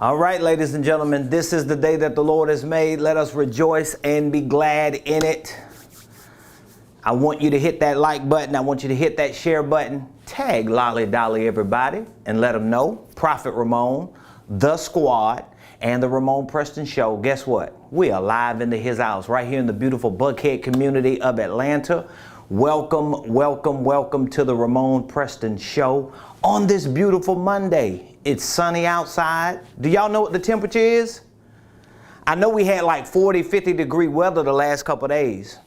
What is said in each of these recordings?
All right, ladies and gentlemen, this is the day that the Lord has made. Let us rejoice and be glad in it. I want you to hit that like button. I want you to hit that share button. Tag Lolly Dolly everybody and let them know. Prophet Ramon, The Squad, and the Ramon Preston Show. Guess what? We are live into his house right here in the beautiful Buckhead community of Atlanta. Welcome, welcome, welcome to the Ramon Preston Show on this beautiful Monday. It's sunny outside. Do y'all know what the temperature is? I know we had like 40, 50 degree weather the last couple of days.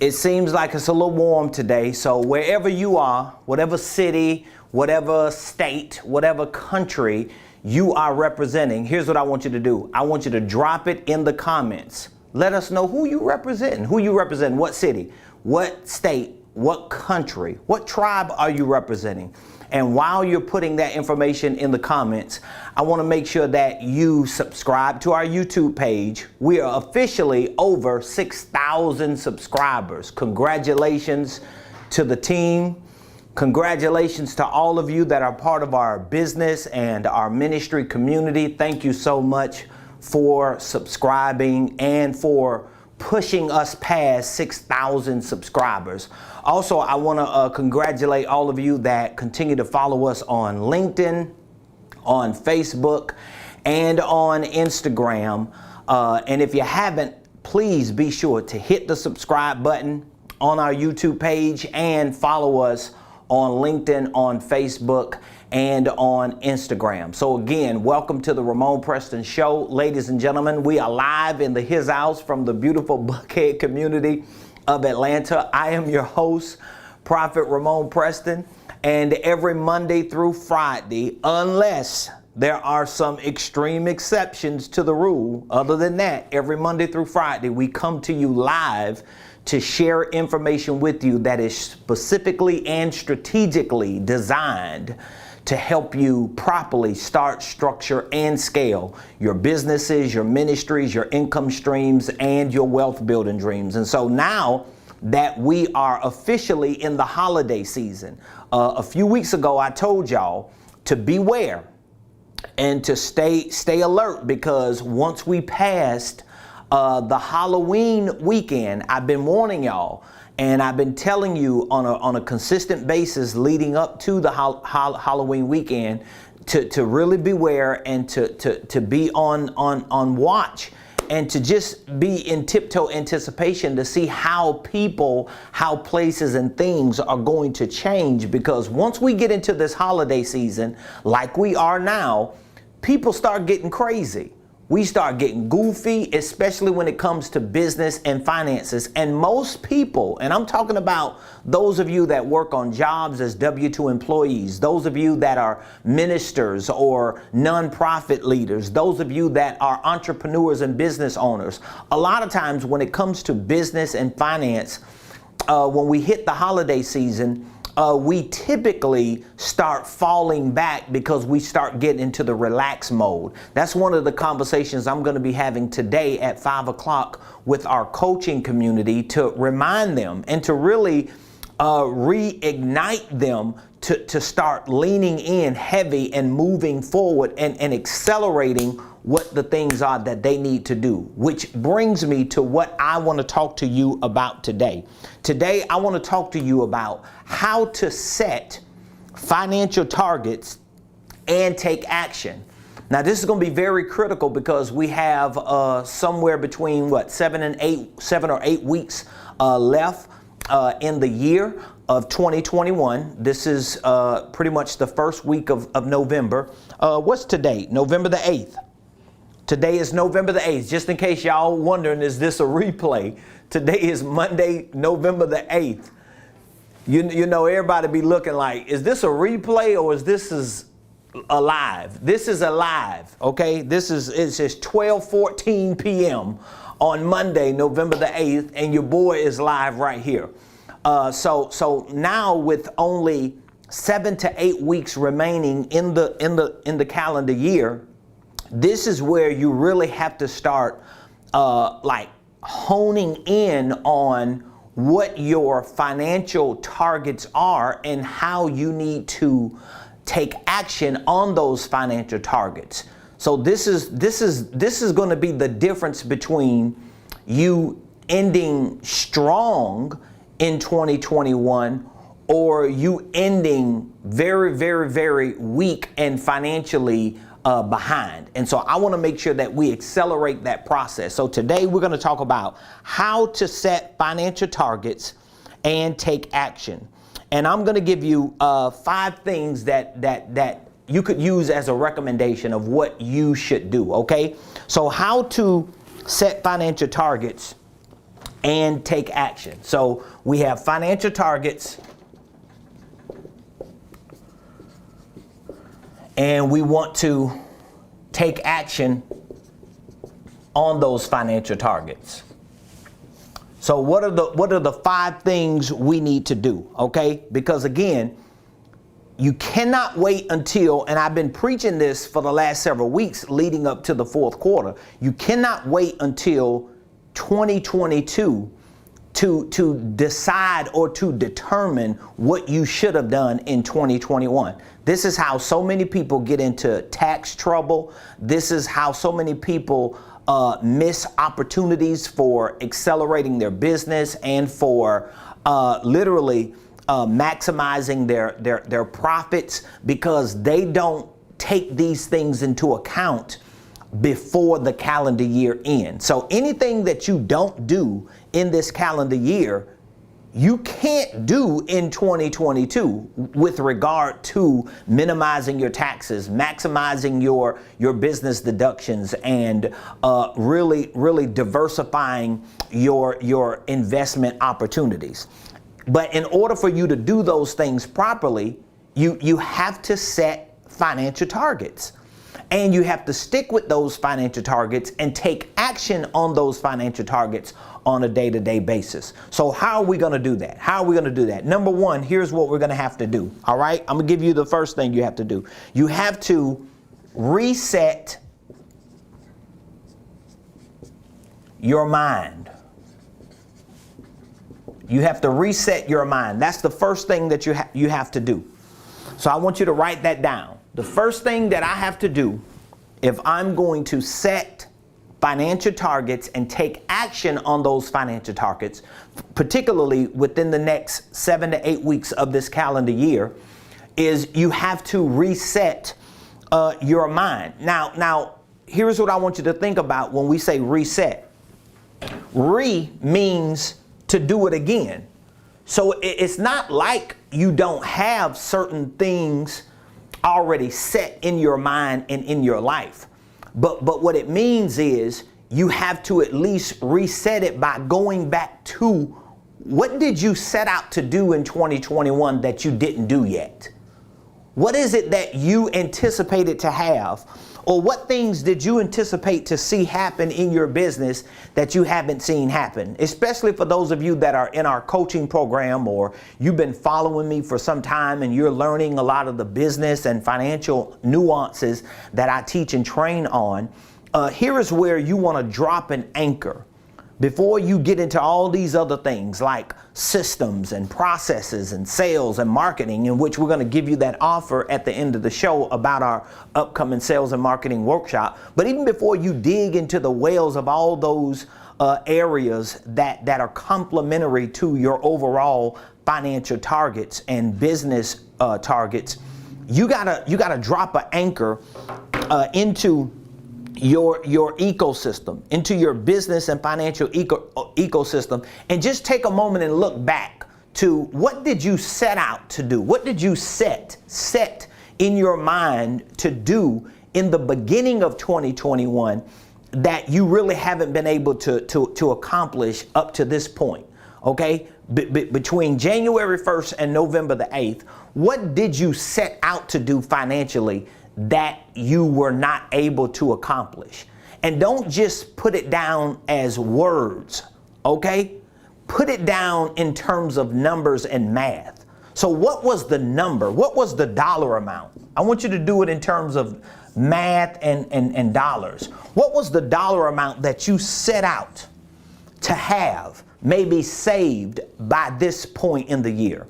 It seems like it's a little warm today. So wherever you are, whatever city, whatever state, whatever country you are representing, here's what I want you to do. I want you to drop it in the comments. Let us know who you represent, what city, what state, what country, what tribe are you representing? And while you're putting that information in the comments, I want to make sure that you subscribe to our YouTube page. We are officially over 6,000 subscribers. Congratulations to the team. Congratulations to all of you that are part of our business and our ministry community. Thank you so much for subscribing and for pushing us past 6,000 subscribers. Also, I want to congratulate all of you that continue to follow us on LinkedIn, on Facebook, and on Instagram. And if you haven't, please be sure to hit the subscribe button on our YouTube page and follow us on LinkedIn, on Facebook, and on Instagram. So again, welcome to the Ramon Preston Show. Ladies and gentlemen, we are live in his house from the beautiful Buckhead community of Atlanta. I am your host, Prophet Ramon Preston, and every Monday through Friday, unless there are some extreme exceptions to the rule, other than that, every Monday through Friday, we come to you live to share information with you that is specifically and strategically designed to help you properly start, structure, and scale your businesses, your ministries, your income streams, and your wealth building dreams. And so now that we are officially in the holiday season, a few weeks ago, I told y'all to beware and to stay alert, because once we passed the Halloween weekend, I've been warning y'all, and I've been telling you on a consistent basis leading up to the Halloween weekend to really beware and to be on watch and to just be in tiptoe anticipation to see how people, how places and things are going to change. Because once we get into this holiday season, like we are now, people start getting crazy. We start getting goofy, especially when it comes to business and finances. And most people, and I'm talking about those of you that work on jobs as W-2 employees, those of you that are ministers or nonprofit leaders, those of you that are entrepreneurs and business owners, a lot of times when it comes to business and finance, when we hit the holiday season, we typically start falling back because we start getting into the relax mode. That's one of the conversations I'm going to be having today at 5 o'clock with our coaching community, to remind them and to really reignite them to start leaning in heavy and moving forward and accelerating what the things are that they need to do. Which brings me to what I want to talk to you about today. Today, I want to talk to you about how to set financial targets and take action. Now, this is going to be very critical because we have somewhere between 7 or 8 weeks left in the year of 2021. This is pretty much the first week of November. What's today? November the 8th. Today is November the 8th. Just in case y'all wondering, is this a replay? Today is Monday, November the 8th. You know, everybody be looking like, is this a replay or is this alive? This is alive, okay? It's just 12:14 p.m. on Monday, November the 8th, and your boy is live right here. So now with only 7 to 8 weeks remaining in the calendar year, this is where you really have to start honing in on what your financial targets are and how you need to take action on those financial targets. So this is going to be the difference between you ending strong in 2021 or you ending very, very, very weak and financially behind. And so I want to make sure that we accelerate that process. So today we're going to talk about how to set financial targets and take action. And I'm going to give you 5 things that you could use as a recommendation of what you should do. Okay. So how to set financial targets and take action. So we have financial targets and we want to take action on those financial targets. So what are the 5 things we need to do? Okay? Because again, you cannot wait until, and I've been preaching this for the last several weeks leading up to the 4th quarter. You cannot wait until 2022 to decide or to determine what you should have done in 2021. This is how so many people get into tax trouble. This is how so many people miss opportunities for accelerating their business and for literally maximizing their profits, because they don't take these things into account before the calendar year ends. So anything that you don't do in this calendar year, you can't do in 2022 with regard to minimizing your taxes, maximizing your business deductions, and really diversifying your investment opportunities. But in order for you to do those things properly, you have to set financial targets. And you have to stick with those financial targets and take action on those financial targets on a day-to-day basis. So how are we going to do that? How are we going to do that? Number 1, here's what we're going to have to do. All right. I'm going to give you the first thing you have to do. You have to reset your mind. You have to reset your mind. That's the first thing that you have to do. So I want you to write that down. The first thing that I have to do if I'm going to set financial targets and take action on those financial targets, particularly within the next 7 to 8 weeks of this calendar year, is you have to reset your mind. Now, here's what I want you to think about when we say reset. Re means to do it again. So it's not like you don't have certain things already set in your mind and in your life. But what it means is you have to at least reset it by going back to what did you set out to do in 2021 that you didn't do yet? What is it that you anticipated to have? Or what things did you anticipate to see happen in your business that you haven't seen happen? Especially for those of you that are in our coaching program, or you've been following me for some time and you're learning a lot of the business and financial nuances that I teach and train on. Here is where you want to drop an anchor before you get into all these other things like systems and processes and sales and marketing, in which we're going to give you that offer at the end of the show about our upcoming sales and marketing workshop. But even before you dig into the wells of all those areas that are complementary to your overall financial targets and business targets, you gotta drop an anchor into your ecosystem, into your business and financial ecosystem, and just take a moment and look back to what did you set out to do? What did you set in your mind to do in the beginning of 2021 that you really haven't been able to accomplish up to this point? Okay, between January 1st and November the 8th, what did you set out to do financially that you were not able to accomplish? And don't just put it down as words, okay? Put it down in terms of numbers and math. So what was the number? What was the dollar amount? I want you to do it in terms of math and dollars. What was the dollar amount that you set out to have maybe saved by this point in the year?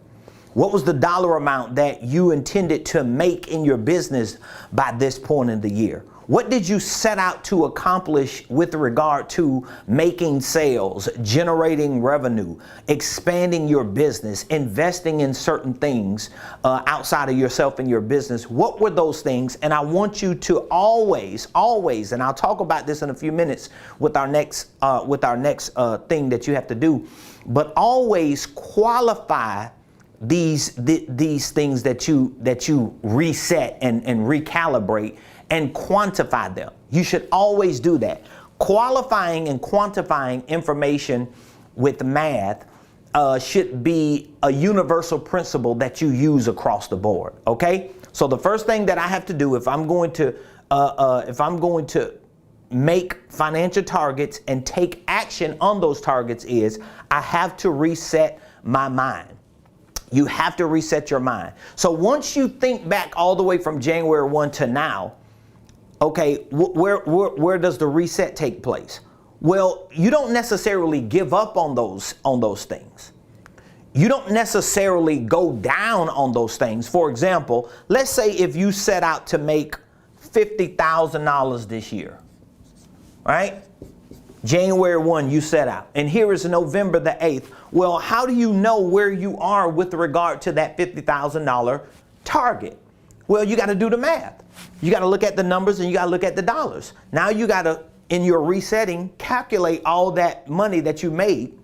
What was the dollar amount that you intended to make in your business by this point in the year? What did you set out to accomplish with regard to making sales, generating revenue, expanding your business, investing in certain things outside of yourself and your business? What were those things? And I want you to always, and I'll talk about this in a few minutes with our next thing that you have to do, but always qualify these things that you reset and recalibrate and quantify them. You should always do that. Qualifying and quantifying information with math should be a universal principle that you use across the board. Okay. So the first thing that I have to do if I'm going to make financial targets and take action on those targets is I have to reset my mind. You have to reset your mind. So once you think back all the way from January 1 to now, okay, where does the reset take place? Well, you don't necessarily give up on those things. You don't necessarily go down on those things. For example, let's say if you set out to make $50,000 this year, right? January 1, you set out, and here is November the 8th. Well, how do you know where you are with regard to that $50,000 target? Well, you got to do the math. You got to look at the numbers and you got to look at the dollars. Now you got to, in your resetting, calculate all that money that you made,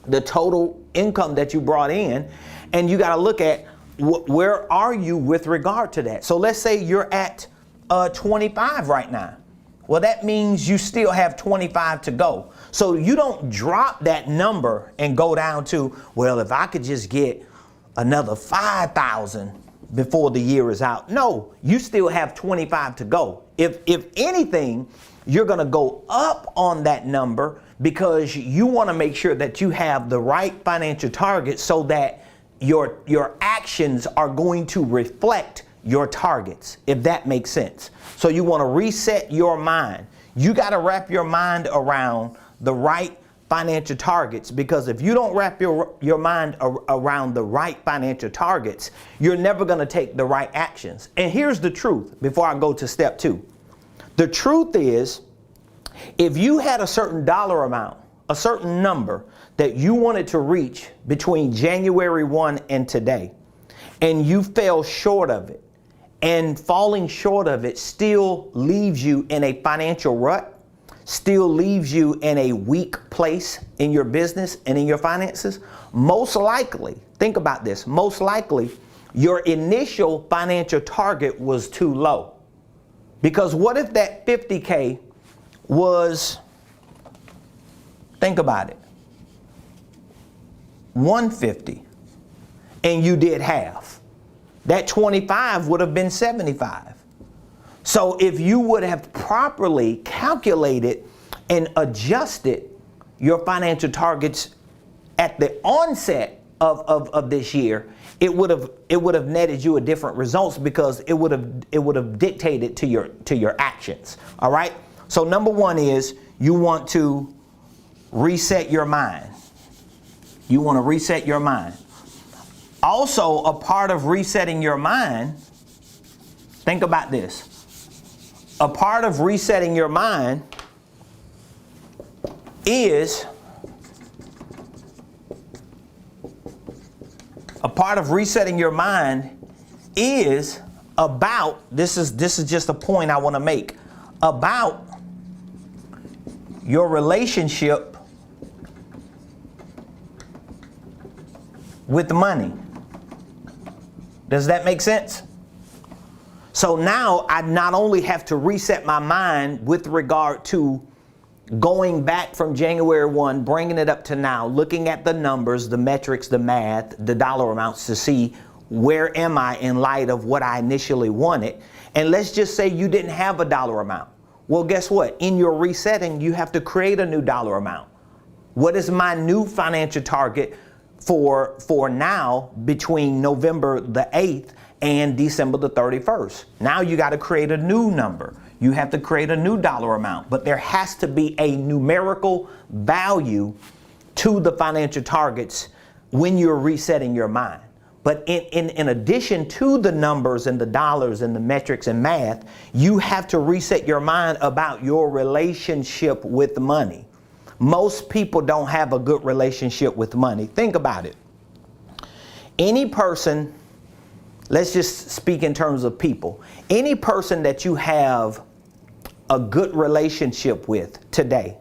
the total income that you brought in, and you got to look at where are you with regard to that. So let's say you're at 25 right now. Well, that means you still have 25 to go. So you don't drop that number and go down to, well, if I could just get another 5,000 before the year is out. No, you still have 25 to go. If anything, you're going to go up on that number because you want to make sure that you have the right financial target so that your actions are going to reflect your targets, if that makes sense. So you want to reset your mind. You got to wrap your mind around the right financial targets, because if you don't wrap your mind around the right financial targets, you're never going to take the right actions. And here's the truth before I go to step 2. The truth is, if you had a certain dollar amount, a certain number that you wanted to reach between January 1 and today, and you fell short of it, and falling short of it still leaves you in a financial rut, still leaves you in a weak place in your business and in your finances, most likely, think about this, most likely your initial financial target was too low. Because what if that 50K was, think about it, 150 and you did half? That 25 would have been 75. So if you would have properly calculated and adjusted your financial targets at the onset of this year, it would have netted you a different results, because it would have dictated to your actions. All right. So number 1 is you want to reset your mind. You want to reset your mind. Also, a part of resetting your mind, think about this. A part of resetting your mind is about, this is just a point I want to make, about your relationship with money. Does that make sense? So now I not only have to reset my mind with regard to going back from January 1, bringing it up to now, looking at the numbers, the metrics, the math, the dollar amounts to see where am I in light of what I initially wanted. And let's just say you didn't have a dollar amount. Well, guess what? In your resetting, you have to create a new dollar amount. What is my new financial target for now between November the 8th and December the 31st? Now you got to create a new number. You have to create a new dollar amount, but there has to be a numerical value to the financial targets when you're resetting your mind. But in addition to the numbers and the dollars and the metrics and math, you have to reset your mind about your relationship with money. Most people don't have a good relationship with money. Think about it. Any person, let's just speak in terms of people. Any person that you have a good relationship with today,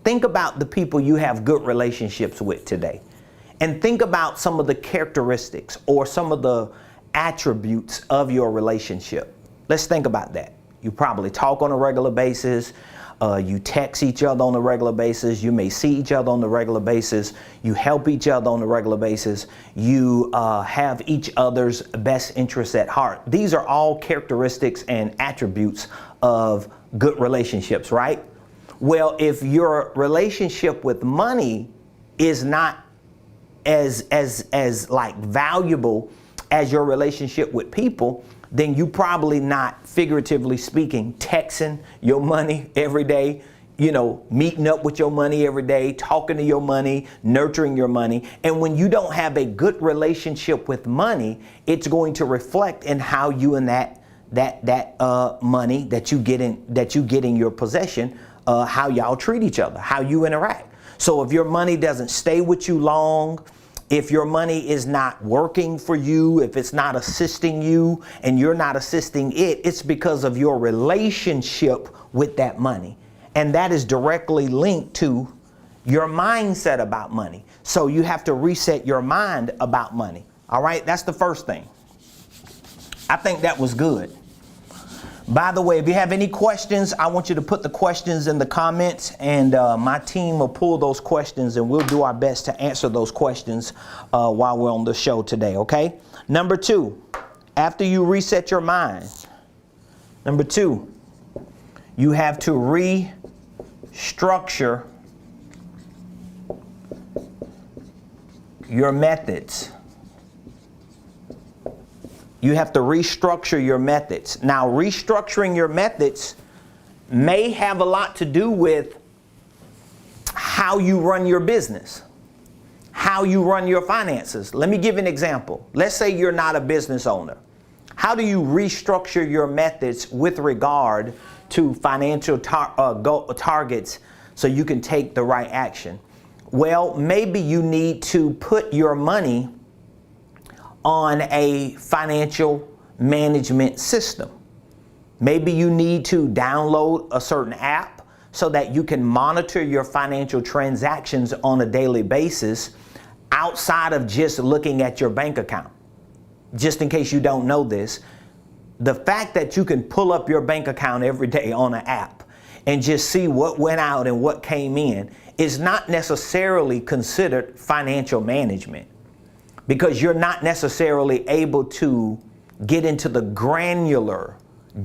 think about the people you have good relationships with today. And think about some of the characteristics or some of the attributes of your relationship. Let's think about that. You probably talk on a regular basis. You text each other on a regular basis. You may see each other on a regular basis. You help each other on a regular basis. You have each other's best interests at heart. These are all characteristics and attributes of good relationships, right? Well, if your relationship with money is not as like valuable as your relationship with people, then you probably not, figuratively speaking, texting your money every day, meeting up with your money every day, talking to your money, nurturing your money. And when you don't have a good relationship with money, it's going to reflect in how you and that money that you get in your possession, how y'all treat each other, how you interact. So if your money doesn't stay with you long, if your money is not working for you, if it's not assisting you and you're not assisting it, it's because of your relationship with that money. And that is directly linked to your mindset about money. So you have to reset your mind about money. All right, that's the first thing. I think that was good. By the way, if you have any questions, I want you to put the questions in the comments, and my team will pull those questions and we'll do our best to answer those questions while we're on the show today, okay? Number two, after you reset your mind, number two, you have to restructure your methods. You have to restructure your methods. Now, restructuring your methods may have a lot to do with how you run your business, how you run your finances. Let me give an example. Let's say you're not a business owner. How do you restructure your methods with regard to financial targets so you can take the right action? Well, maybe you need to put your money on a financial management system. Maybe you need to download a certain app so that you can monitor your financial transactions on a daily basis outside of just looking at your bank account. Just in case you don't know this, the fact that you can pull up your bank account every day on an app and just see what went out and what came in is not necessarily considered financial management, because you're not necessarily able to get into the granular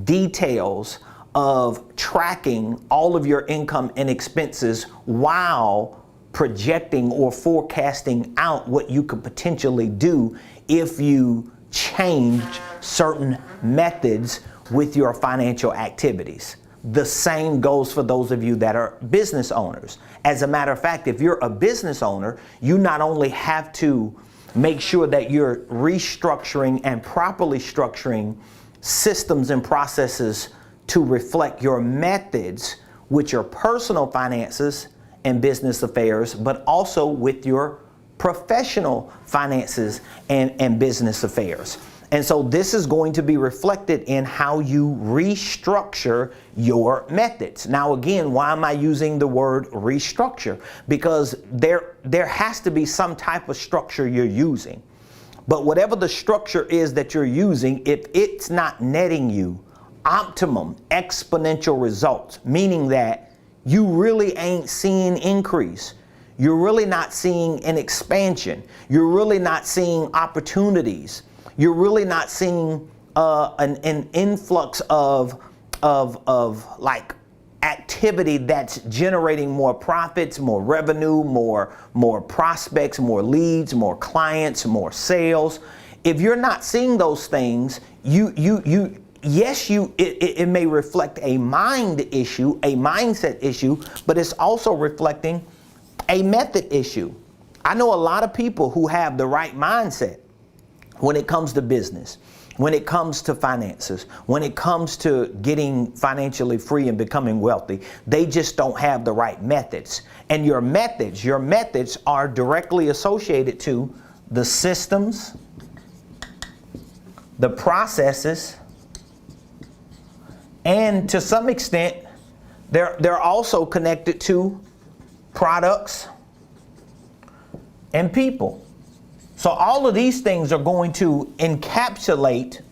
details of tracking all of your income and expenses while projecting or forecasting out what you could potentially do if you change certain methods with your financial activities. The same goes for those of you that are business owners. As a matter of fact, if you're a business owner, you not only have to make sure that you're restructuring and properly structuring systems and processes to reflect your methods with your personal finances and business affairs, but also with your professional finances and business affairs. And so this is going to be reflected in how you restructure your methods. Now, again, why am I using the word restructure? Because there has to be some type of structure you're using. But whatever the structure is that you're using, if it's not netting you optimum exponential results, meaning that you really ain't seeing increase, you're really not seeing an expansion, you're really not seeing opportunities, you're really not seeing an influx of like activity that's generating more profits, more revenue, more prospects, more leads, more clients, more sales. If you're not seeing those things, it may reflect a mind issue, a mindset issue, but it's also reflecting a method issue. I know a lot of people who have the right mindset, when it comes to business, when it comes to finances, when it comes to getting financially free and becoming wealthy. They just don't have the right methods. And your methods are directly associated to the systems, the processes, and to some extent, they're also connected to products and people. So all of these things are going to encapsulate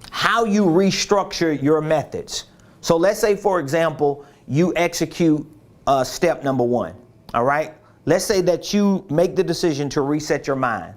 how you restructure your methods. So let's say, for example, you execute step number 1. All right. Let's say that you make the decision to reset your mind.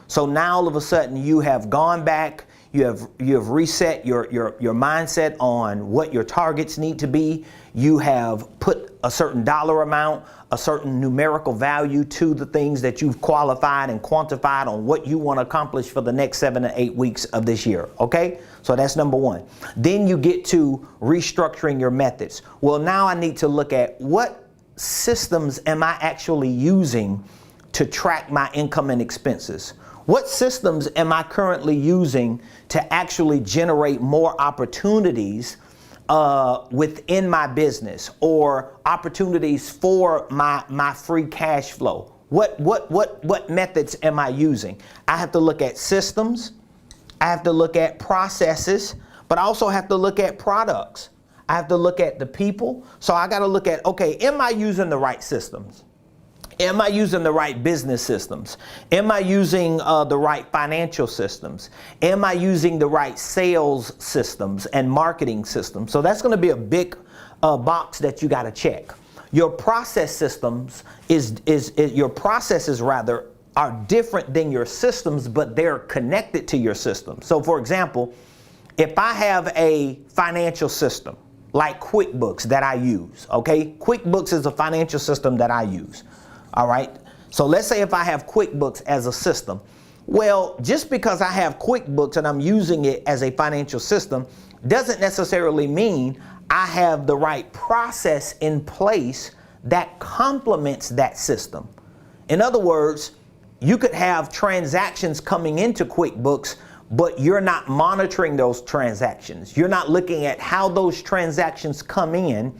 So now all of a sudden you have gone back, you have reset your mindset on what your targets need to be. You have put a certain dollar amount, a certain numerical value to the things that you've qualified and quantified on what you want to accomplish for the next 7 to 8 weeks of this year. Okay, so that's number 1. Then you get to restructuring your methods. Well, now I need to look at what systems am I actually using to track my income and expenses? What systems am I currently using to actually generate more opportunities within my business, or opportunities for my free cash flow? What methods am I using? I have to look at systems. I have to look at processes, but I also have to look at products. I have to look at the people. So I got to look at, okay, am I using the right systems? Am I using the right business systems? Am I using the right financial systems? Am I using the right sales systems and marketing systems? So that's going to be a big box that you got to check. Your process systems your processes rather are different than your systems, but they're connected to your system. So for example, if I have a financial system like QuickBooks that I use, okay? QuickBooks is a financial system that I use. All right. So let's say if I have QuickBooks as a system. Well, just because I have QuickBooks and I'm using it as a financial system doesn't necessarily mean I have the right process in place that complements that system. In other words, you could have transactions coming into QuickBooks, but you're not monitoring those transactions. You're not looking at how those transactions come in,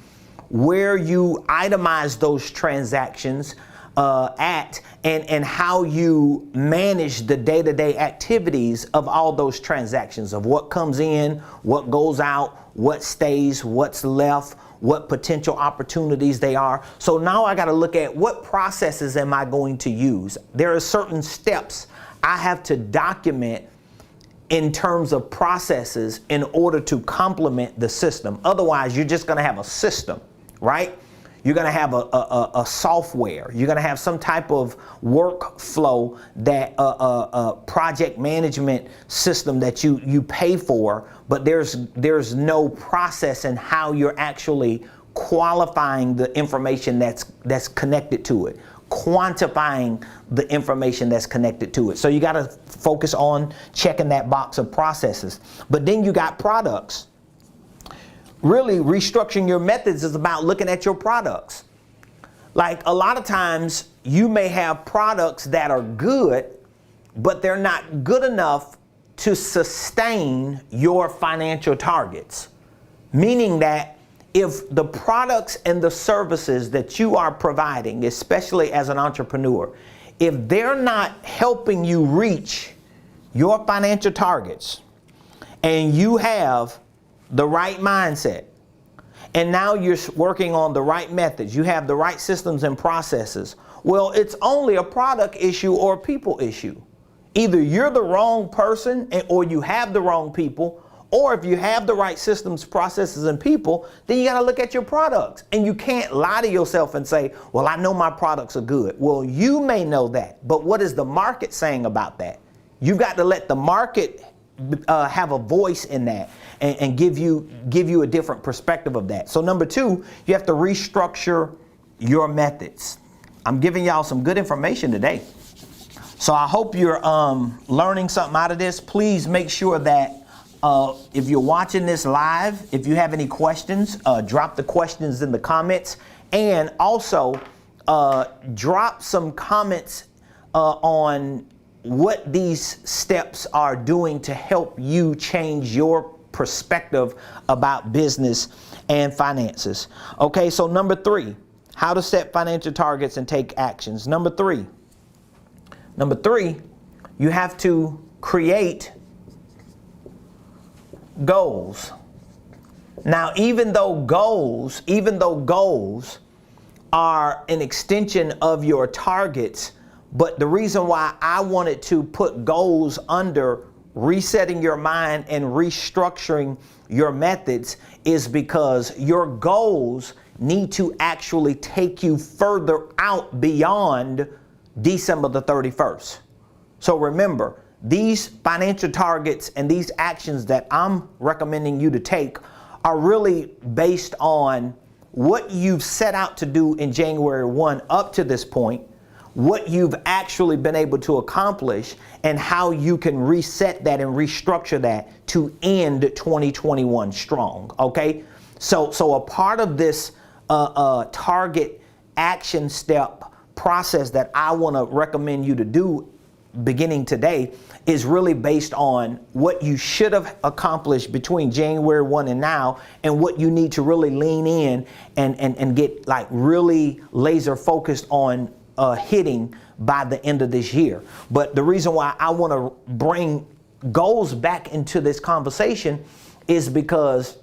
where you itemize those transactions and how you manage the day-to-day activities of all those transactions, of what comes in, what goes out, what stays, what's left, what potential opportunities they are. So now I got to look at what processes am I going to use. There are certain steps I have to document in terms of processes in order to complement the system. Otherwise, you're just going to have a system, right? You're going to have a software. You're going to have some type of workflow, that a project management system that you pay for, but there's no process in how you're actually qualifying the information that's connected to it, quantifying the information that's connected to it. So you got to focus on checking that box of processes. But then you got products. Really, restructuring your methods is about looking at your products. Like a lot of times you may have products that are good, but they're not good enough to sustain your financial targets. Meaning that if the products and the services that you are providing, especially as an entrepreneur, if they're not helping you reach your financial targets, and you have the right mindset, and now you're working on the right methods, you have the right systems and processes, well, it's only a product issue or a people issue. Either you're the wrong person or you have the wrong people, or if you have the right systems, processes, and people, then you got to look at your products. And you can't lie to yourself and say, well, I know my products are good. Well, you may know that, but what is the market saying about that? You've got to let the market have a voice in that and give you a different perspective of that. So number 2, you have to restructure your methods. I'm giving y'all some good information today. So I hope you're learning something out of this. Please make sure that if you're watching this live, if you have any questions, drop the questions in the comments, and also drop some comments on what these steps are doing to help you change your perspective about business and finances. Okay, so number 3, how to set financial targets and take actions. Number three, you have to create goals. Now, even though goals are an extension of your targets, but the reason why I wanted to put goals under resetting your mind and restructuring your methods is because your goals need to actually take you further out beyond December the 31st. So remember, these financial targets and these actions that I'm recommending you to take are really based on what you've set out to do in January 1 up to this point, what you've actually been able to accomplish, and how you can reset that and restructure that to end 2021 strong, okay? So a part of this target action step process that I want to recommend you to do beginning today is really based on what you should have accomplished between January 1 and now, and what you need to really lean in and get like really laser focused on hitting by the end of this year. But the reason why I want to bring goals back into this conversation is because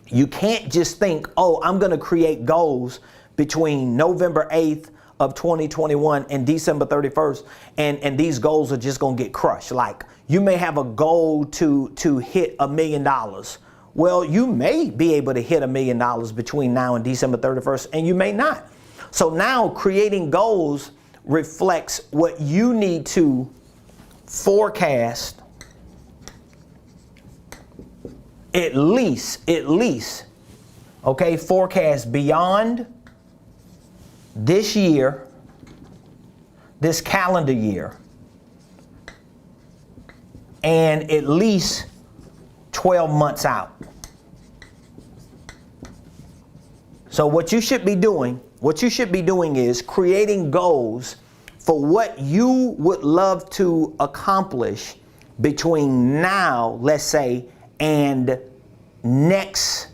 you can't just think, oh, I'm going to create goals between November 8th of 2021 and December 31st, and these goals are just going to get crushed. Like, you may have a goal to hit $1 million. Well, you may be able to hit $1 million between now and December 31st, and you may not. So now creating goals reflects what you need to forecast at least, okay, forecast beyond this year, this calendar year, and at least 12 months out. So what you should be doing is creating goals for what you would love to accomplish between now, let's say, and next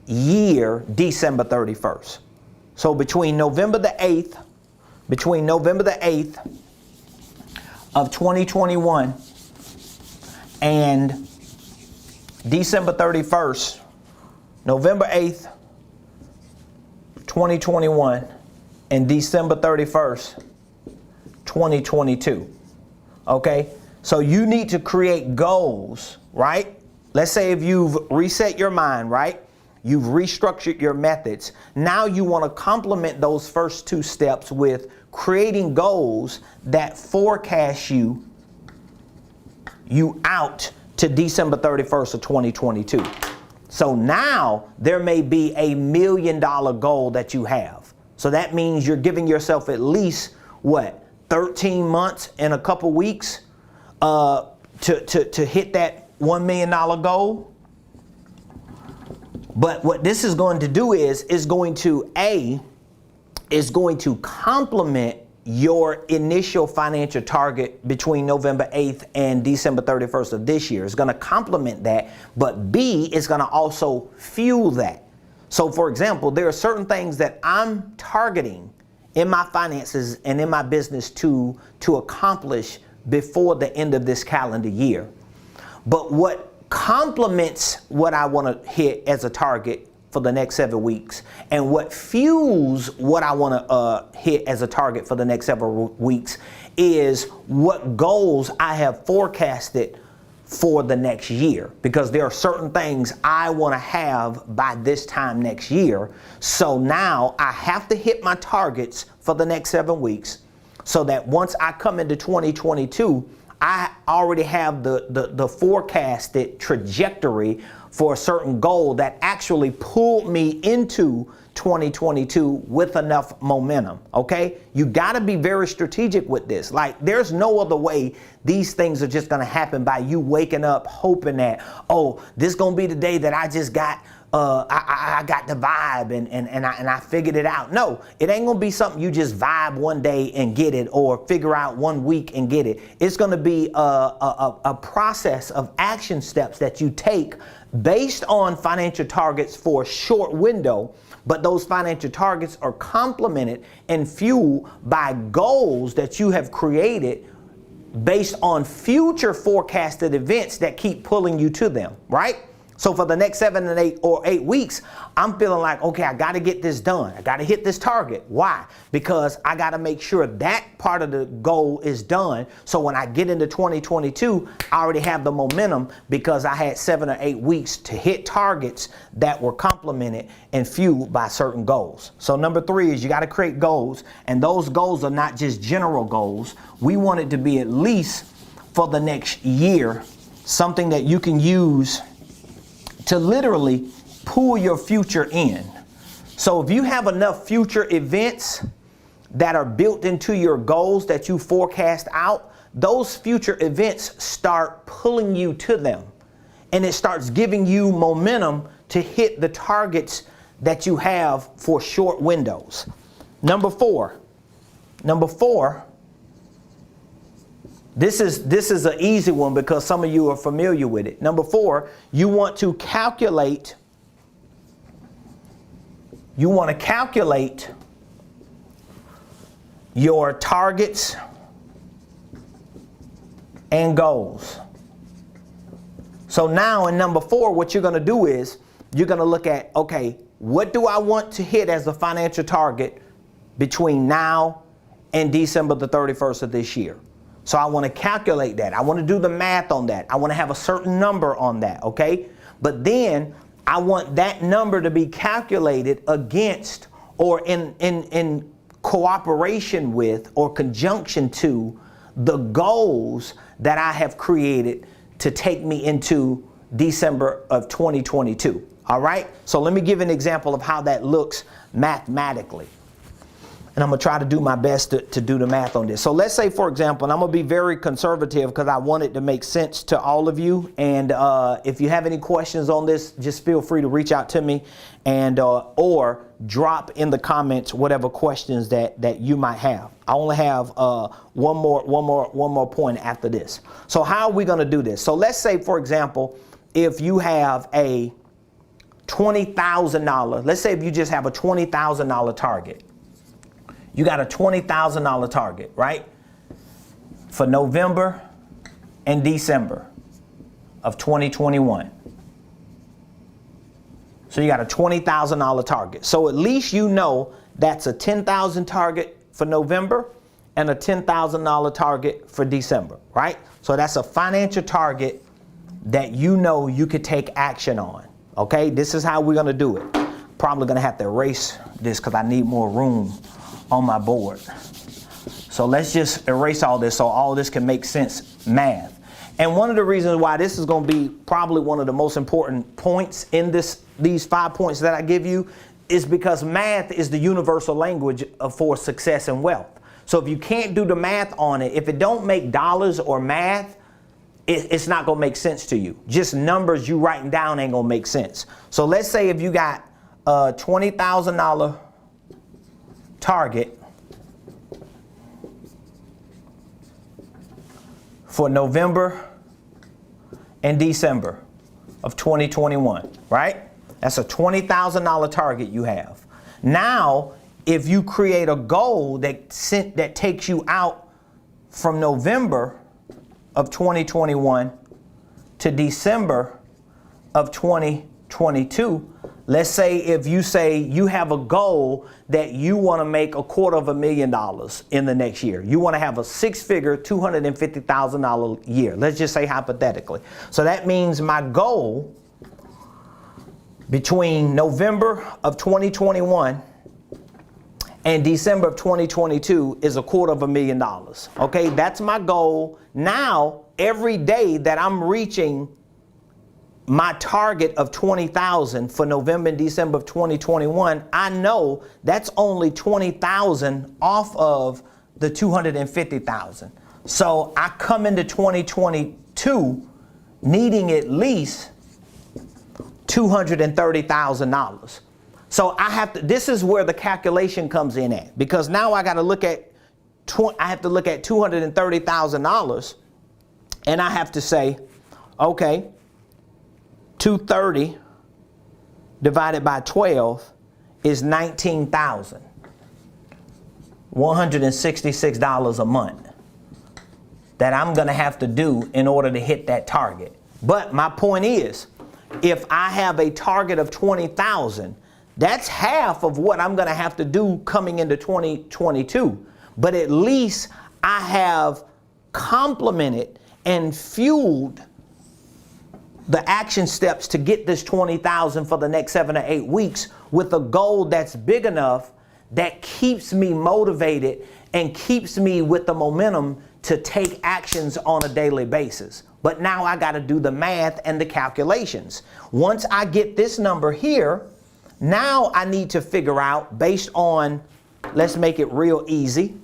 year, December 31st. So between November the 8th of 2021 and December 31st, November 8th, 2021 and December 31st, 2022. Okay? So you need to create goals, right? Let's say if you've reset your mind, right? You've restructured your methods. Now you want to complement those first two steps with creating goals that forecast you out to December 31st of 2022. So now there may be $1 million goal that you have. So that means you're giving yourself at least, 13 months and a couple weeks to hit that $1 million goal. But what this is going to do is going to complement your initial financial target between November 8th and December 31st of this year. It's going to complement that, but B is going to also fuel that. So for example, there are certain things that I'm targeting in my finances and in my business to accomplish before the end of this calendar year. But what complements what I want to hit as a target for the next 7 weeks, and what fuels what I want to hit as a target for the next several weeks, is what goals I have forecasted for the next year, because there are certain things I want to have by this time next year. So now I have to hit my targets for the next 7 weeks, so that once I come into 2022, I already have the forecasted trajectory for a certain goal that actually pulled me into 2022 with enough momentum, okay? You gotta be very strategic with this. Like, there's no other way these things are just gonna happen by you waking up hoping that, oh, this gonna be the day that I just got I got the vibe and I figured it out. No, it ain't gonna be something you just vibe one day and get it, or figure out 1 week and get it. It's gonna be a process of action steps that you take based on financial targets for a short window, but those financial targets are complemented and fueled by goals that you have created based on future forecasted events that keep pulling you to them, right? So for the next 7 and 8 weeks, I'm feeling like, okay, I got to get this done. I got to hit this target. Why? Because I got to make sure that part of the goal is done. So when I get into 2022, I already have the momentum because I had 7 or 8 weeks to hit targets that were complemented and fueled by certain goals. So number 3 is you got to create goals. And those goals are not just general goals. We want it to be at least for the next year, something that you can use to literally pull your future in. So if you have enough future events that are built into your goals that you forecast out, those future events start pulling you to them. And it starts giving you momentum to hit the targets that you have for short windows. Number four, this is an easy one because some of you are familiar with it. Number 4, you want to calculate your targets and goals. So now in number 4, what you're going to do is you're going to look at, okay, what do I want to hit as a financial target between now and December the 31st of this year? So I want to calculate that. I want to do the math on that. I want to have a certain number on that, okay? But then I want that number to be calculated against or in cooperation with or conjunction to the goals that I have created to take me into December of 2022, all right? So let me give an example of how that looks mathematically. And I'm going to try to do my best to do the math on this. So let's say, for example, and I'm going to be very conservative because I want it to make sense to all of you. And if you have any questions on this, just feel free to reach out to me and or drop in the comments whatever questions that you might have. I only have one more point after this. So how are we going to do this? So let's say, for example, if you have a $20,000, let's say if you just have a $20,000 target. You got a $20,000 target, right? For November and December of 2021. So you got a $20,000 target. So at least you know that's a $10,000 target for November and a $10,000 target for December, right? So that's a financial target that you know you could take action on. Okay, this is how we're gonna do it. Probably gonna have to erase this because I need more room on my board. So let's just erase all this so all this can make sense math. And one of the reasons why this is going to be probably one of the most important points in these 5 points that I give you is because math is the universal language for success and wealth. So if you can't do the math on it, if it don't make dollars or math, it's not going to make sense to you. Just numbers you writing down ain't going to make sense. So let's say if you got a $20,000 target for November and December of 2021, right? That's a $20,000 target you have. Now, if you create a goal that takes you out from November of 2021 to December of 2022, let's say if you say you have a goal that you want to make $250,000 in the next year. You want to have a 6-figure, $250,000 year. Let's just say hypothetically. So that means my goal between November of 2021 and December of 2022 is $250,000. Okay, that's my goal. Now, every day that I'm reaching my target of 20,000 for November and December of 2021, I know that's only 20,000 off of the 250,000. So I come into 2022 needing at least $230,000. So I have to, this is where the calculation comes in at, because now I got to look at, I have to look at $230,000, and I have to say, okay, 230 divided by 12 is $19,166 a month that I'm going to have to do in order to hit that target. But my point is, if I have a target of 20,000, that's half of what I'm going to have to do coming into 2022. But at least I have complemented and fueled the action steps to get this 20,000 for the next 7 or 8 weeks with a goal that's big enough that keeps me motivated and keeps me with the momentum to take actions on a daily basis. But now I got to do the math and the calculations. Once I get this number here, now I need to figure out, based on, let's make it real easy,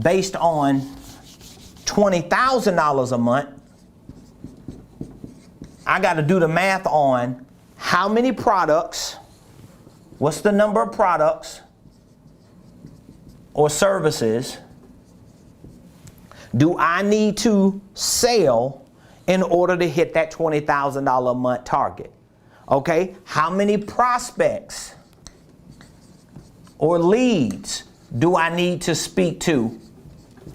based on $20,000 a month, I got to do the math on how many products, what's the number of products or services do I need to sell in order to hit that $20,000 a month target? Okay, how many prospects or leads do I need to speak to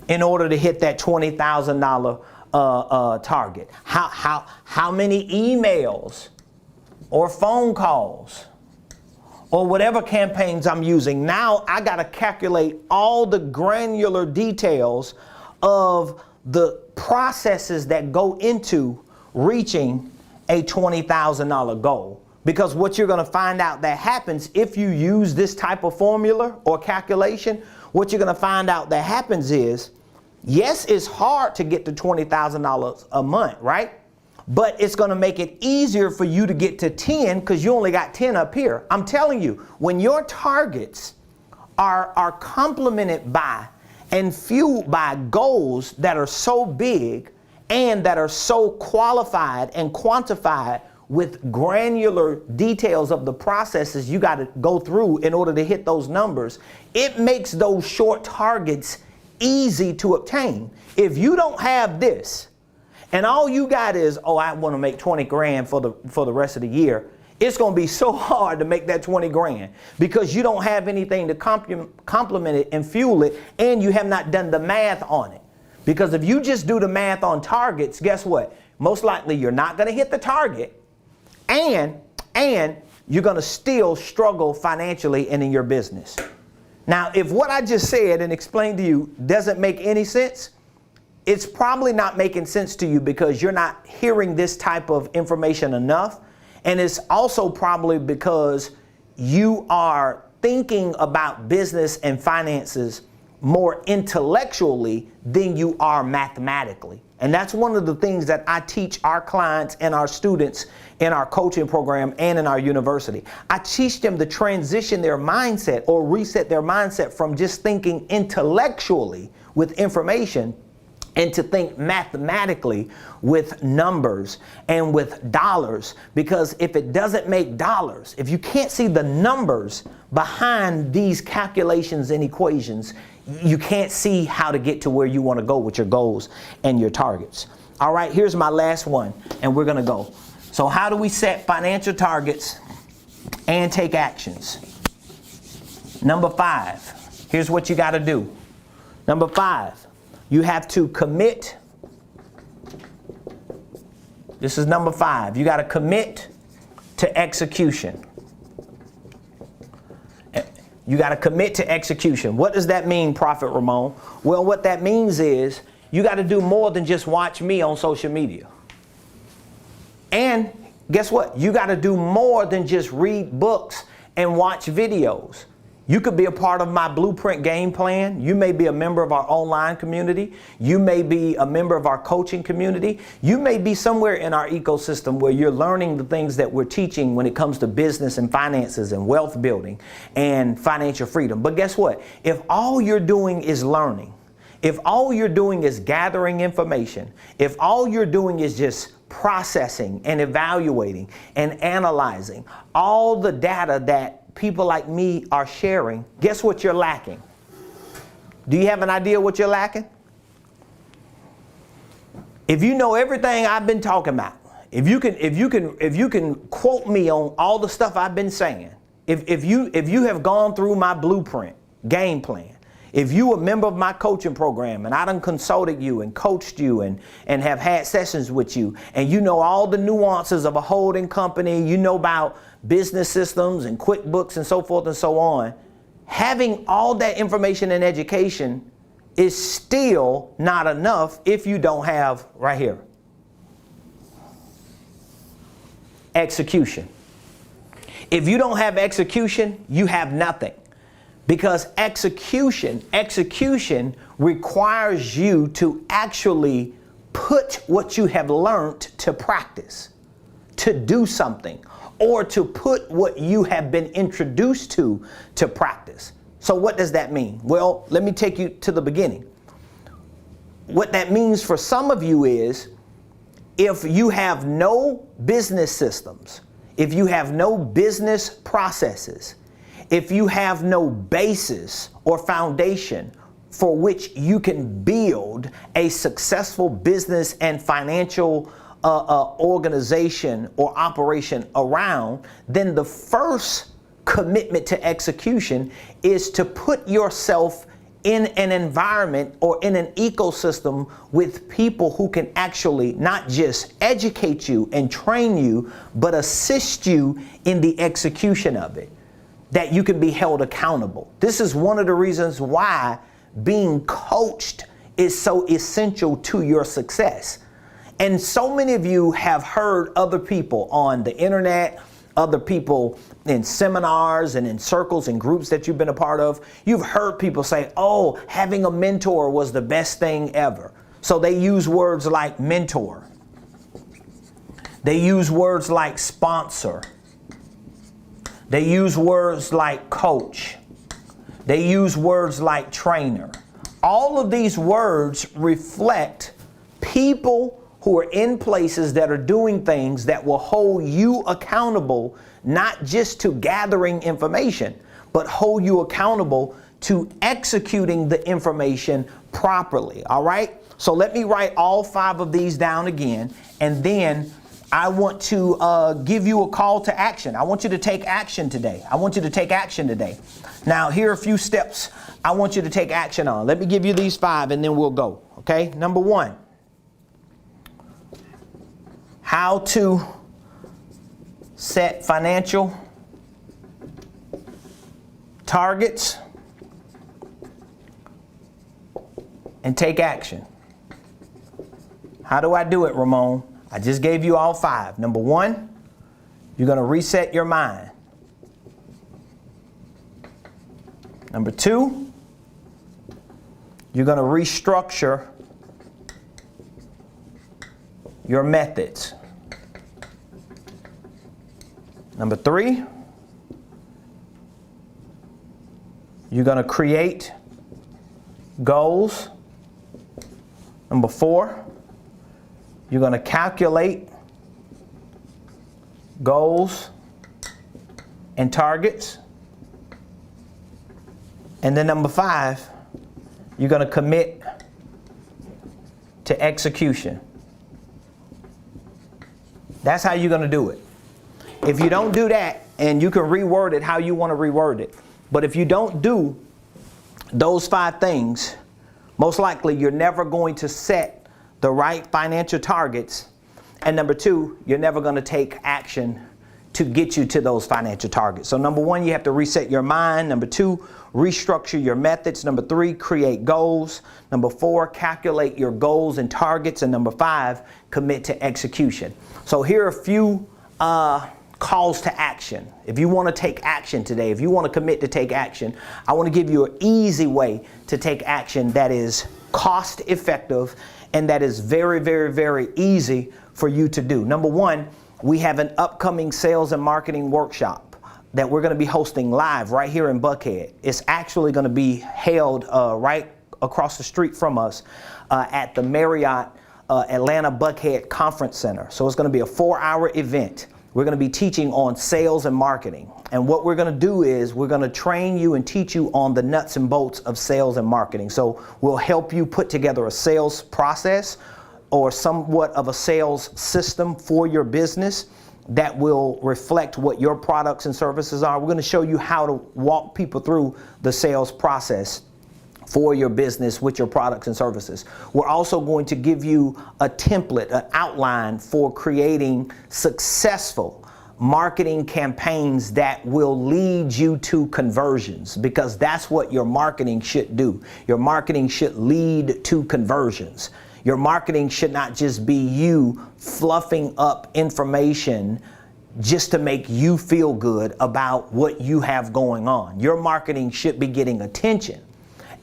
in order to hit that $20,000 target? How many emails or phone calls or whatever campaigns I'm using? Now I got to calculate all the granular details of the processes that go into reaching a $20,000 goal. Because what you're going to find out that happens if you use this type of formula or calculation, what you're going to find out that happens is, yes, it's hard to get to $20,000 a month, right? But it's going to make it easier for you to get to 10 because you only got 10 up here. I'm telling you, when your targets are complemented by and fueled by goals that are so big and that are so qualified and quantified with granular details of the processes you got to go through in order to hit those numbers, it makes those short targets easy to obtain. If you don't have this and all you got is, oh, I want to make 20 grand for the rest of the year, it's going to be so hard to make that 20 grand because you don't have anything to complement it and fuel it, and you have not done the math on it. Because if you just do the math on targets, guess what? Most likely you're not going to hit the target, and you're going to still struggle financially and in your business. Now, if what I just said and explained to you doesn't make any sense, it's probably not making sense to you because you're not hearing this type of information enough. And it's also probably because you are thinking about business and finances more intellectually than you are mathematically. And that's one of the things that I teach our clients and our students in our coaching program and in our university. I teach them to transition their mindset or reset their mindset from just thinking intellectually with information and to think mathematically with numbers and with dollars. Because if it doesn't make dollars, if you can't see the numbers behind these calculations and equations, you can't see how to get to where you want to go with your goals and your targets. All right, here's my last one, and we're going to go. So how do we set financial targets and take actions? Number 5, here's what you got to do. Number 5, you have to commit. This is number 5. You got to commit to execution. You got to commit to execution. What does that mean, Prophet Ramon? Well, what that means is you got to do more than just watch me on social media. And guess what? You got to do more than just read books and watch videos. You could be a part of my Blueprint game plan. You may be a member of our online community. You may be a member of our coaching community. You may be somewhere in our ecosystem where you're learning the things that we're teaching when it comes to business and finances and wealth building and financial freedom. But guess what? If all you're doing is learning, if all you're doing is gathering information, if all you're doing is just processing and evaluating and analyzing all the data that people like me are sharing, guess what you're lacking? Do you have an idea what you're lacking? If you know everything I've been talking about, if you can quote me on all the stuff I've been saying, if you have gone through my blueprint, game plan, if you a member of my coaching program and I done consulted you and coached you and have had sessions with you, and you know all the nuances of a holding company, you know about business systems and QuickBooks and so forth and so on, having all that information and education is still not enough if you don't have right here, execution. If you don't have execution, you have nothing. Because execution requires you to actually put what you have learned to practice, to do something, or to put what you have been introduced to practice. So what does that mean? Well, let me take you to the beginning. What that means for some of you is, if you have no business systems, if you have no business processes, if you have no basis or foundation for which you can build a successful business and financial organization or operation around, then the first commitment to execution is to put yourself in an environment or in an ecosystem with people who can actually not just educate you and train you, but assist you in the execution of it, that you can be held accountable. This is one of the reasons why being coached is so essential to your success. And so many of you have heard other people on the internet, other people in seminars and in circles and groups that you've been a part of. You've heard people say, oh, having a mentor was the best thing ever. So they use words like mentor. They use words like sponsor. They use words like coach. They use words like trainer. All of these words reflect people who are in places that are doing things that will hold you accountable, not just to gathering information, but hold you accountable to executing the information properly. All right? So let me write all 5 of these down again, and then I want to give you a call to action. I want you to take action today. Now, here are a few steps I want you to take action on. Let me give you these 5 and then we'll go. Okay? Number 1, how to set financial targets and take action. How do I do it, Ramon? I just gave you all 5. Number 1, you're going to reset your mind. Number 2, you're going to restructure your methods. Number 3, you're going to create goals. Number 4, you're going to calculate goals and targets. And then number 5, you're going to commit to execution. That's how you're going to do it. If you don't do that, and you can reword it how you want to reword it, but if you don't do those 5 things, most likely you're never going to set the right financial targets. And number 2, you're never going to take action to get you to those financial targets. So number 1, you have to reset your mind. Number 2, restructure your methods. Number 3, create goals. Number 4, calculate your goals and targets. And number 5, commit to execution. So here are a few calls to action. If you want to take action today, if you want to commit to take action, I want to give you an easy way to take action that is cost effective and that is very, very, very easy for you to do. Number 1, we have an upcoming sales and marketing workshop that we're going to be hosting live right here in Buckhead. It's actually going to be held right across the street from us at the Marriott Atlanta Buckhead Conference Center. So it's going to be a 4-hour event. We're going to be teaching on sales and marketing. And what we're going to do is we're going to train you and teach you on the nuts and bolts of sales and marketing. So we'll help you put together a sales process or somewhat of a sales system for your business that will reflect what your products and services are. We're going to show you how to walk people through the sales process for your business with your products and services. We're also going to give you a template, an outline for creating successful marketing campaigns that will lead you to conversions, because that's what your marketing should do. Your marketing should lead to conversions. Your marketing should not just be you fluffing up information just to make you feel good about what you have going on. Your marketing should be getting attention.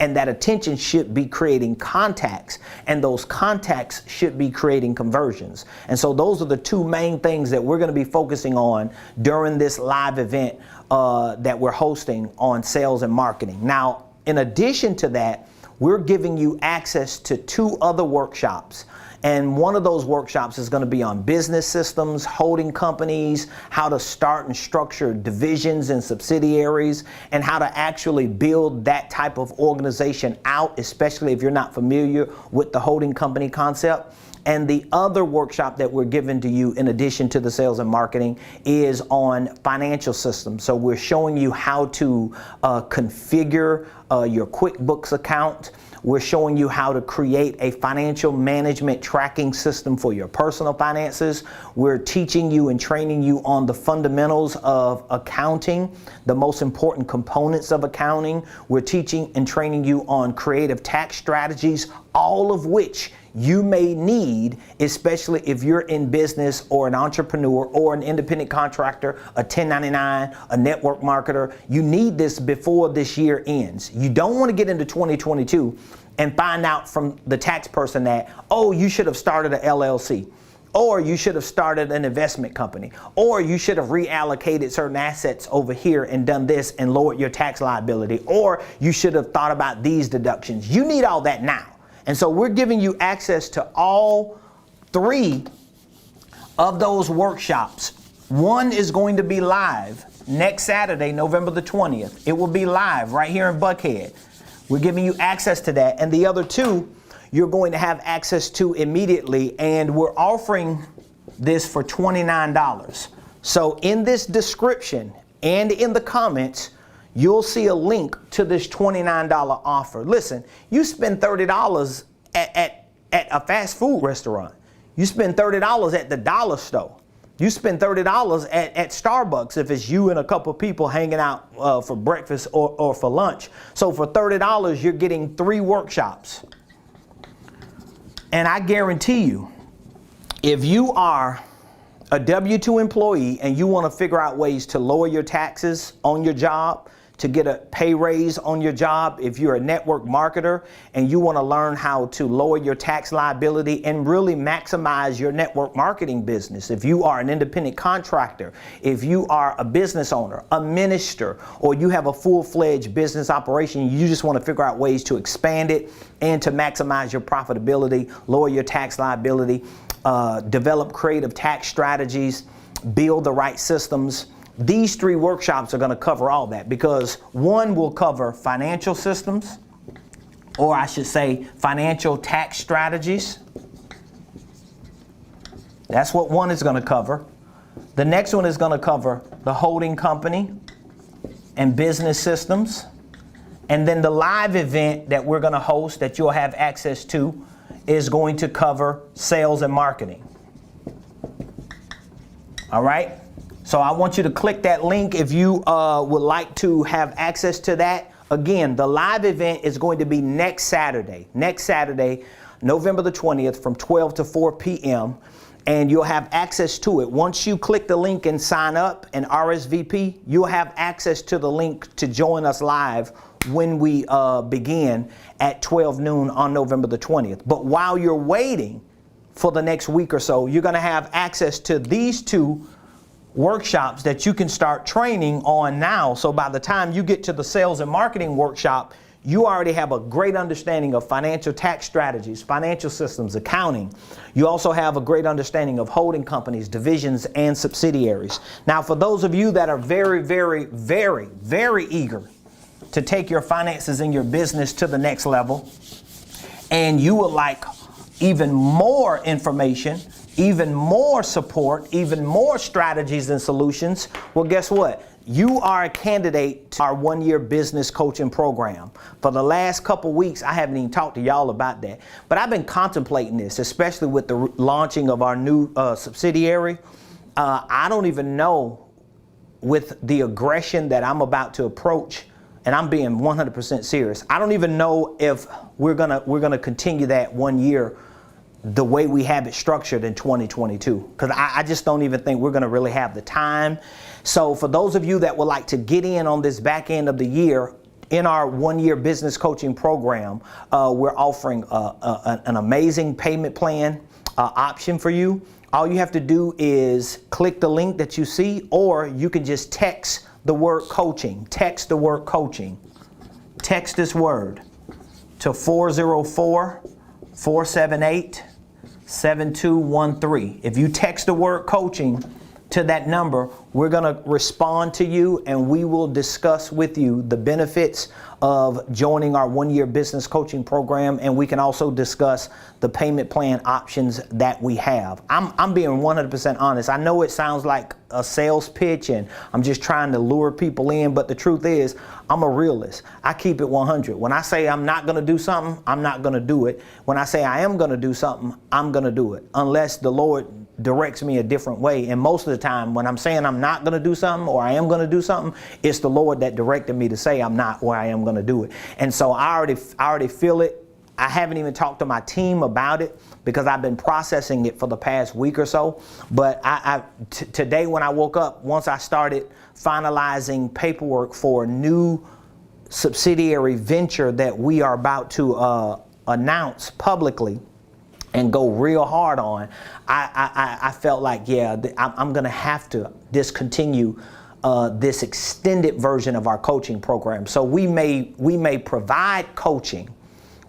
And that attention should be creating contacts, and those contacts should be creating conversions. And so those are the two main things that we're going to be focusing on during this live event that we're hosting on sales and marketing. Now, in addition to that, we're giving you access to 2 other workshops. And one of those workshops is going to be on business systems, holding companies, how to start and structure divisions and subsidiaries, and how to actually build that type of organization out, especially if you're not familiar with the holding company concept. And the other workshop that we're giving to you in addition to the sales and marketing is on financial systems. So we're showing you how to configure your QuickBooks account. We're showing you how to create a financial management tracking system for your personal finances. We're teaching you and training you on the fundamentals of accounting, the most important components of accounting. We're teaching and training you on creative tax strategies, all of which you may need, especially if you're in business or an entrepreneur or an independent contractor, a 1099, a network marketer. You need this before this year ends. You don't want to get into 2022 and find out from the tax person that, oh, you should have started an LLC, or you should have started an investment company, or you should have reallocated certain assets over here and done this and lowered your tax liability, or you should have thought about these deductions. You need all that now. And so we're giving you access to all 3 of those workshops. One is going to be live next Saturday, November the 20th. It will be live right here in Buckhead. We're giving you access to that. And the other 2, you're going to have access to immediately. And we're offering this for $29. So in this description and in the comments, you'll see a link to this $29 offer. Listen, you spend $30 at a fast food restaurant. You spend $30 at the dollar store. You spend $30 at Starbucks if it's you and a couple people hanging out for breakfast or for lunch. So for $30, you're getting 3 workshops. And I guarantee you, if you are a W-2 employee and you want to figure out ways to lower your taxes on your job, to get a pay raise on your job, if you're a network marketer and you want to learn how to lower your tax liability and really maximize your network marketing business, if you are an independent contractor, if you are a business owner, a minister, or you have a full-fledged business operation, you just want to figure out ways to expand it and to maximize your profitability, lower your tax liability, develop creative tax strategies, build the right systems. These 3 workshops are going to cover all that, because one will cover financial systems, or I should say financial tax strategies. That's what one is going to cover. The next one is going to cover the holding company and business systems. And then the live event that we're going to host that you'll have access to is going to cover sales and marketing. All right? So I want you to click that link if you would like to have access to that. Again, the live event is going to be next Saturday, November the 20th from 12 to 4 p.m. And you'll have access to it. Once you click the link and sign up and RSVP, you'll have access to the link to join us live when we begin at 12 noon on November the 20th. But while you're waiting for the next week or so, you're going to have access to these 2 workshops that you can start training on now. So by the time you get to the sales and marketing workshop, you already have a great understanding of financial tax strategies, financial systems, accounting. You also have a great understanding of holding companies, divisions, and subsidiaries. Now, for those of you that are very, very, very, very eager to take your finances and your business to the next level, and you would like even more information, even more support, even more strategies and solutions, well, guess what? You are a candidate to our one-year business coaching program. For the last couple weeks, I haven't even talked to y'all about that, but I've been contemplating this, especially with the launching of our new subsidiary. I don't even know, with the aggression that I'm about to approach, and I'm being 100% serious, I don't even know if we're gonna continue that 1 year the way we have it structured in 2022, because I just don't even think we're going to really have the time. So for those of you that would like to get in on this back end of the year, in our one-year business coaching program, we're offering an amazing payment plan option for you. All you have to do is click the link that you see, or you can just text the word coaching. Text the word coaching. Text this word to 404-478-7213. If you text the word coaching to that number, we're going to respond to you, and we will discuss with you the benefits of joining our one-year business coaching program, and we can also discuss the payment plan options that we have. I'm being 100% honest. I know it sounds like a sales pitch and I'm just trying to lure people in, but the truth is, I'm a realist. I keep it 100. When I say I'm not going to do something, I'm not going to do it. When I say I am going to do something, I'm going to do it, unless the Lord directs me a different way. And most of the time, when I'm saying I'm not going to do something or I am going to do something, it's the Lord that directed me to say I'm not, or I am going to do it. And so I already feel it. I haven't even talked to my team about it because I've been processing it for the past week or so. But today when I woke up, once I started finalizing paperwork for a new subsidiary venture that we are about to announce publicly and go real hard on, I felt like, yeah, I'm going to have to discontinue this extended version of our coaching program. So we may provide coaching,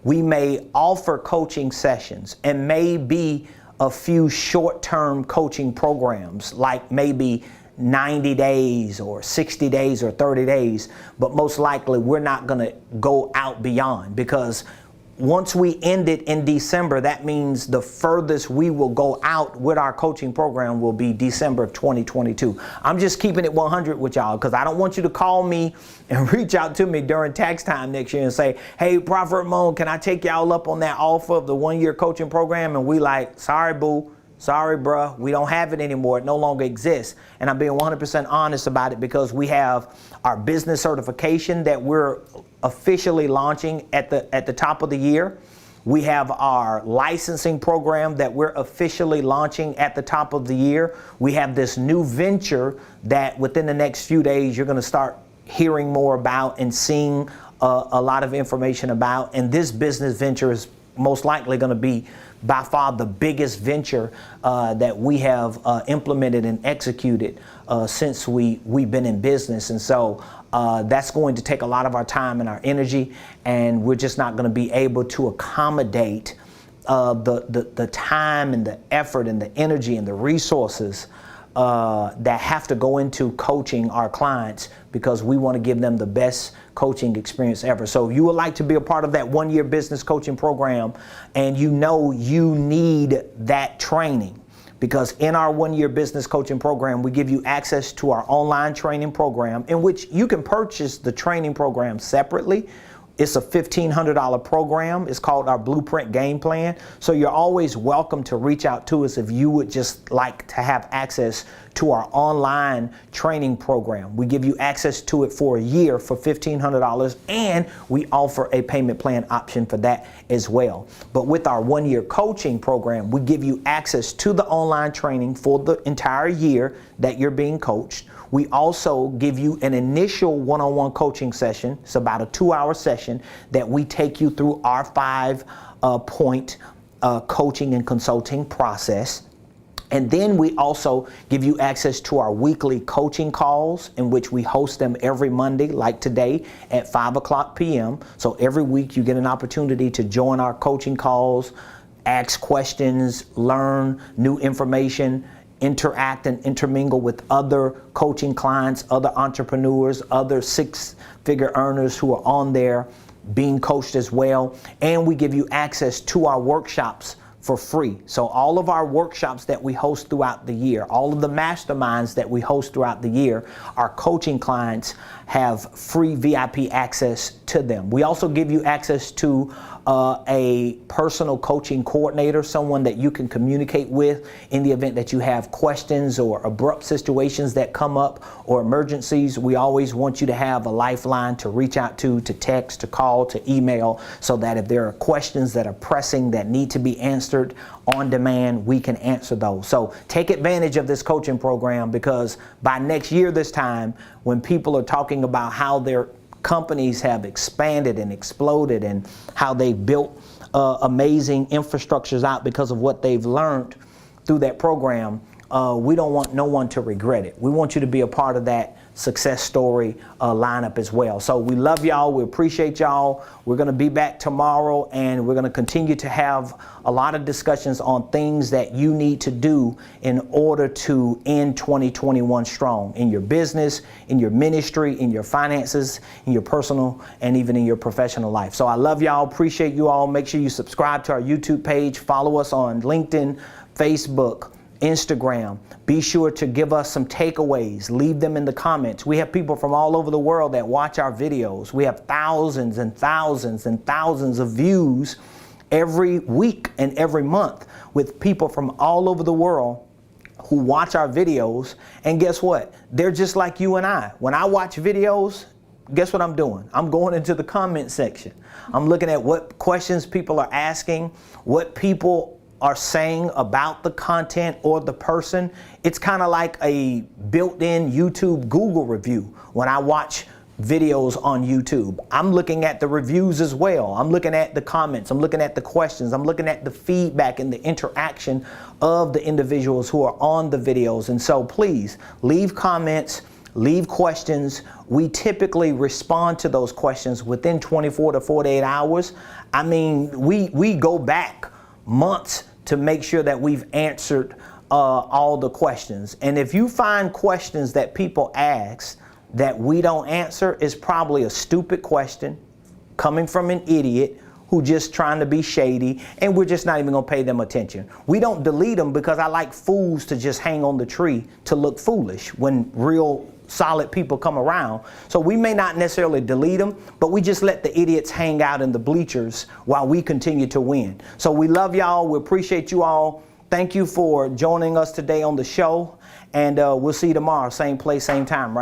we may offer coaching sessions, and maybe a few short-term coaching programs, like maybe 90 days or 60 days or 30 days, but most likely we're not going to go out beyond, because once we end it in December, that means the furthest we will go out with our coaching program will be December of 2022. I'm just keeping it 100 with y'all, because I don't want you to call me and reach out to me during tax time next year and say, hey, Prophet Ramon, can I take y'all up on that offer of the one-year coaching program? And we like, sorry, boo. Sorry, bruh, we don't have it anymore. It no longer exists. And I'm being 100% honest about it, because we have our business certification that we're officially launching at the top of the year. We have our licensing program that we're officially launching at the top of the year. We have this new venture that within the next few days you're going to start hearing more about and seeing a lot of information about. And this business venture is most likely going to be by far the biggest venture that we have implemented and executed since we've been in business. And so that's going to take a lot of our time and our energy, and we're just not going to be able to accommodate the time and the effort and the energy and the resources that have to go into coaching our clients, because we want to give them the best coaching experience ever. So if you would like to be a part of that one-year business coaching program, and you know you need that training, because in our one-year business coaching program, we give you access to our online training program, in which you can purchase the training program separately. It's a $1,500 program. It's called our Blueprint Game Plan. So you're always welcome to reach out to us if you would just like to have access to our online training program. We give you access to it for a year for $1,500, and we offer a payment plan option for that as well. But with our one-year coaching program, we give you access to the online training for the entire year that you're being coached. We also give you an initial one-on-one coaching session. It's about a 2-hour session that we take you through our 5-point coaching and consulting process. And then we also give you access to our weekly coaching calls, in which we host them every Monday, like today, at 5 o'clock p.m. So every week you get an opportunity to join our coaching calls, ask questions, learn new information, interact and intermingle with other coaching clients, other entrepreneurs, other six-figure earners who are on there being coached as well. And we give you access to our workshops for free. So all of our workshops that we host throughout the year, all of the masterminds that we host throughout the year, our coaching clients have free VIP access to them. We also give you access to a personal coaching coordinator, someone that you can communicate with in the event that you have questions or abrupt situations that come up or emergencies. We always want you to have a lifeline to reach out to text, to call, to email, so that if there are questions that are pressing that need to be answered on demand, we can answer those. So take advantage of this coaching program, because by next year this time, when people are talking about how their companies have expanded and exploded and how they've built amazing infrastructures out because of what they've learned through that program, we don't want no one to regret it. We want you to be a part of that success story lineup as well. So we love y'all. We appreciate y'all. We're going to be back tomorrow, and we're going to continue to have a lot of discussions on things that you need to do in order to end 2021 strong in your business, in your ministry, in your finances, in your personal, and even in your professional life. So I love y'all. Appreciate you all. Make sure you subscribe to our YouTube page. Follow us on LinkedIn, Facebook, Instagram. Be sure to give us some takeaways. Leave them in the comments. We have people from all over the world that watch our videos. We have thousands and thousands and thousands of views every week and every month, with people from all over the world who watch our videos. And guess what? They're just like you and I. When I watch videos, guess what I'm doing? I'm going into the comment section. I'm looking at what questions people are asking, what people are saying about the content or the person. It's kind of like a built-in YouTube Google review. When I watch videos on YouTube, I'm looking at the reviews as well. I'm looking at the comments. I'm looking at the questions. I'm looking at the feedback and the interaction of the individuals who are on the videos. And so please leave comments, leave questions. We typically respond to those questions within 24 to 48 hours. I mean, we go back months to make sure that we've answered all the questions. And if you find questions that people ask that we don't answer, it's probably a stupid question coming from an idiot who just trying to be shady, and we're just not even gonna pay them attention. We don't delete them because I like fools to just hang on the tree to look foolish when real solid people come around. So we may not necessarily delete them, but we just let the idiots hang out in the bleachers while we continue to win. So we love y'all. We appreciate you all. Thank you for joining us today on the show, and we'll see you tomorrow, same place, same time, right?